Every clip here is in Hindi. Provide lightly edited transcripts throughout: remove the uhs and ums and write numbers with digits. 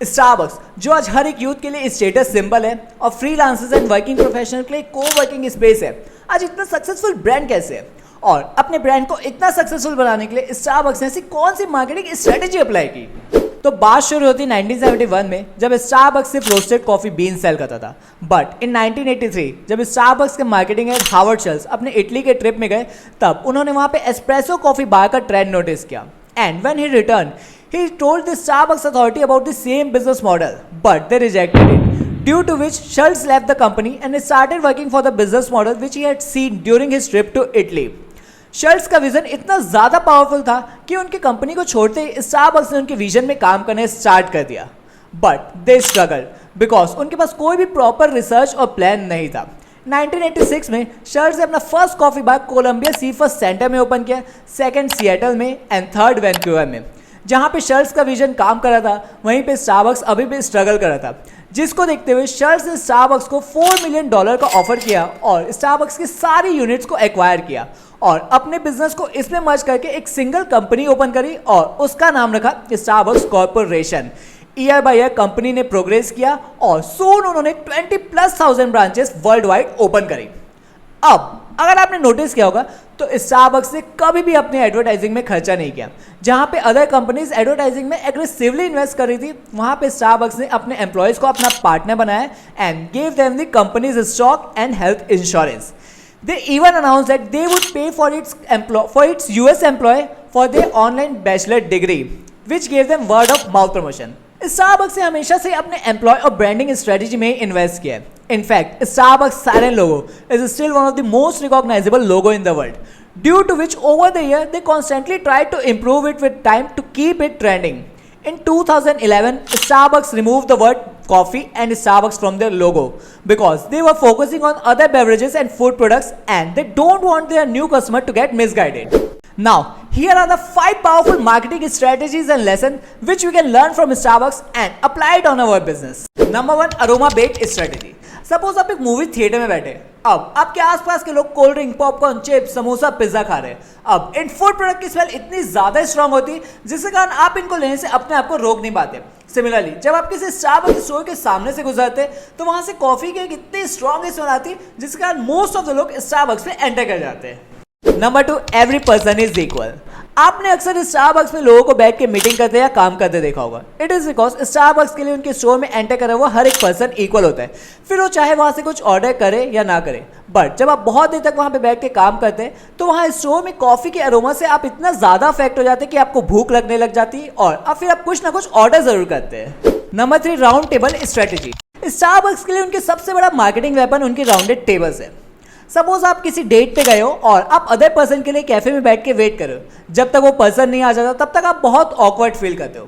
स्टारबक्स जो आज हर एक यूथ के लिए स्टेटस सिंबल है और फ्रीलांसर्स एंड वर्किंग प्रोफेशनल के लिए को-वर्किंग स्पेस है, आज इतना सक्सेसफुल ब्रांड कैसे है और अपने ब्रांड को इतना सक्सेसफुल बनाने के लिए स्टारबक्स ने ऐसी कौन सी मार्केटिंग स्ट्रेटेजी अप्लाई की। तो बात शुरू होती 1971 में जब स्टारबक्स सिर्फ रोस्टेड कॉफी बीन सेल करता था। बट इन 1983 जब स्टारबक्स के मार्केटिंग हेड हावर्ड शल्स अपने इटली के ट्रिप में गए, तब उन्होंने वहां पे एस्प्रेसो कॉफी बार का ट्रेंड नोटिस किया। And when he return he told the Starbucks authority about the same business model, but they rejected it, due to which Schultz left the company and started working for the business model which he had seen during his trip to Italy. Schultz का विजन इतना ज़्यादा पावरफुल था कि उनकी कंपनी को छोड़ते ही स्टारबक्स ने उनके विजन में काम करने स्टार्ट कर दिया। बट दे स्ट्रगल बिकॉज उनके पास कोई भी प्रॉपर रिसर्च और प्लान नहीं था। 1986 में शर्ट्स ने अपना फर्स्ट कॉफी बार कोलंबिया सीफर्स सेंटर में ओपन किया, सेकंड सिएटल में एंड थर्ड वैंकूवर में। जहाँ पे शर्ट्स का विजन काम कर रहा था, वहीं पे स्टारबक्स अभी भी स्ट्रगल कर रहा था, जिसको देखते हुए शर्ट्स ने स्टारबक्स को $4 मिलियन का ऑफर किया और स्टारबक्स की सारी यूनिट्स को एक्वायर किया और अपने बिजनेस को इसमें मर्ज करके एक सिंगल कंपनी ओपन करी और उसका नाम रखा Starbucks corporation. Year by year company ने प्रोग्रेस किया और सून उन्होंने 20,000+ ब्रांचेस वर्ल्ड वाइड ओपन करी। अब अगर आपने नोटिस किया होगा तो स्टारबक्स ने कभी भी अपने एडवर्टाइजिंग में खर्चा नहीं किया। जहां पे अदर कंपनीज एडवर्टाइजिंग में एग्रेसिवली इन्वेस्ट कर रही थी, वहां पे स्टारबक्स ने अपने एम्प्लॉयज को अपना पार्टनर बनाया and give them the companies stock and health insurance. They even announced that they would pay for its US employee for their online bachelor degree, which gave them word of mouth promotion. Starbucks ने हमेशा से अपने एम्प्लॉय और ब्रांडिंग स्ट्रेटेजी में इन्वेस्ट किया है। In fact Starbucks silent logo is still one of the most recognizable logo in the world, due to which over the year they constantly try to improve it with time to keep it trending. In 2011, Starbucks removed the word coffee and Starbucks from their logo because they were focusing on other beverages and food products and they don't want their new customer to get misguided. Now, here are the 5 powerful marketing strategies and lessons which we can learn from Starbucks and apply it on our business. Number 1, aroma based strategy. Suppose आप एक मूवी थिएटर में बैठे, अब आपके आसपास के लोग cold drink, popcorn, chips, samosa, pizza खा रहे हैं। अब इन फूड प्रोडक्ट की स्मेल इतनी ज्यादा स्ट्रांग होती है जिसके कारण आप इनको लेने से अपने आप को रोक नहीं पाते। सिमिलरली जब आप किसी स्टारबक्स स्टोर के सामने से गुजरते तो वहां से कॉफी की एक इतनी स्ट्रांग स्मेल आती है जिसके कारण मोस्ट ऑफ द लोग स्टारबक्स में एंटर कर जाते हैं। Number 2, every person is equal. आपने अक्सर स्टारबक्स में लोगों को बैठ के मीटिंग करते या काम करते देखा होगा। इट इज बिकॉज स्टारबक्स के लिए उनके स्टोर में एंटर करा हुआ हर एक पर्सन इक्वल होता है, फिर वो चाहे वहां से कुछ ऑर्डर करे या ना करे। बट जब आप बहुत देर तक वहां पे बैठ के काम करते हैं तो वहां स्टोर में कॉफी के अरोमा से आप इतना ज्यादा अफेक्ट हो जाते हैं कि आपको भूख लगने लग जाती है और अब फिर आप कुछ ना कुछ ऑर्डर जरूर करते हैं। Number 3, round table strategy. Starbucks के लिए उनके सबसे बड़ा मार्केटिंग वेपन उनके राउंडेड टेबल्स है। सपोज आप किसी डेट पे गए हो और आप अदर पर्सन के लिए कैफे में बैठ के वेट कर रहे हो, जब तक वो पर्सन नहीं आ जाता तब तक आप बहुत ऑकवर्ड फील करते हो।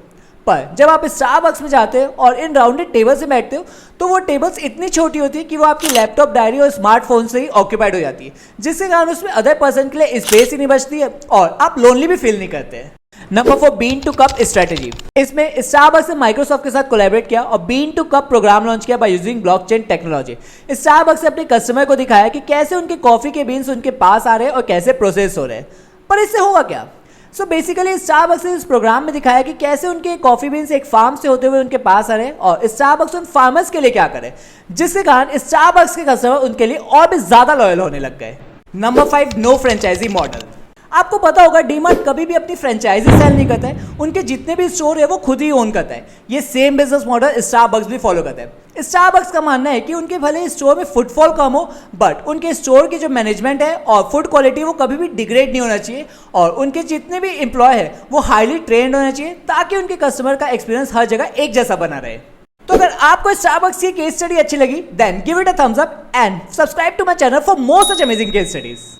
पर जब आप स्टारबक्स में जाते हो और इन राउंडेड टेबल से बैठते हो तो वो टेबल्स इतनी छोटी होती है कि वो आपकी लैपटॉप, डायरी और स्मार्टफोन से ही ऑक्यूपाइड हो जाती है, जिसके कारण उसमें अदर पर्सन के लिए स्पेस ही नहीं बचती है और आप लोनली भी फील नहीं करते हैं। Number 4, bean to cup strategy. इसमें स्टारबक्स ने माइक्रोसॉफ्ट के साथ कोलैबोरेट किया और bean to cup program launch किया by using blockchain technology. Starbucks ने अपने कस्टमर को दिखाया कि कैसे उनके कॉफी के बीन्स उनके पास आ रहे हैं और कैसे प्रोसेस हो रहे हैं। पर इससे होगा क्या? सो बेसिकली स्टारबक्स ने इस प्रोग्राम में दिखाया कि कैसे उनके कॉफी बीन्स एक फार्म से होते हुए उनके पास आ रहे हैं और स्टारबक्स उन फार्मर्स के लिए क्या करे, जिसके कारण स्टारबक्स के कस्टमर उनके लिए और भी ज्यादा लॉयल होने लग गए। Number 5, no franchise model. आपको पता होगा डीमार्ट कभी भी अपनी फ्रेंचाइजी सेल नहीं करता है, उनके जितने भी स्टोर है वो खुद ही ओन करता है। ये सेम बिजनेस मॉडल स्टारबक्स भी फॉलो करता है। स्टारबक्स का मानना है कि उनके भले स्टोर में फुटफॉल कम हो, बट उनके स्टोर की जो मैनेजमेंट है और फूड क्वालिटी वो कभी भी डिग्रेड नहीं होना चाहिए और उनके जितने भी एम्प्लॉय है वो हाईली ट्रेंड होना चाहिए ताकि उनके कस्टमर का एक्सपीरियंस हर जगह एक जैसा बना रहे। तो अगर आपको स्टारबक्स की केस स्टडी अच्छी लगी, then give it a thumbs up and subscribe to my channel for more such amazing case studies.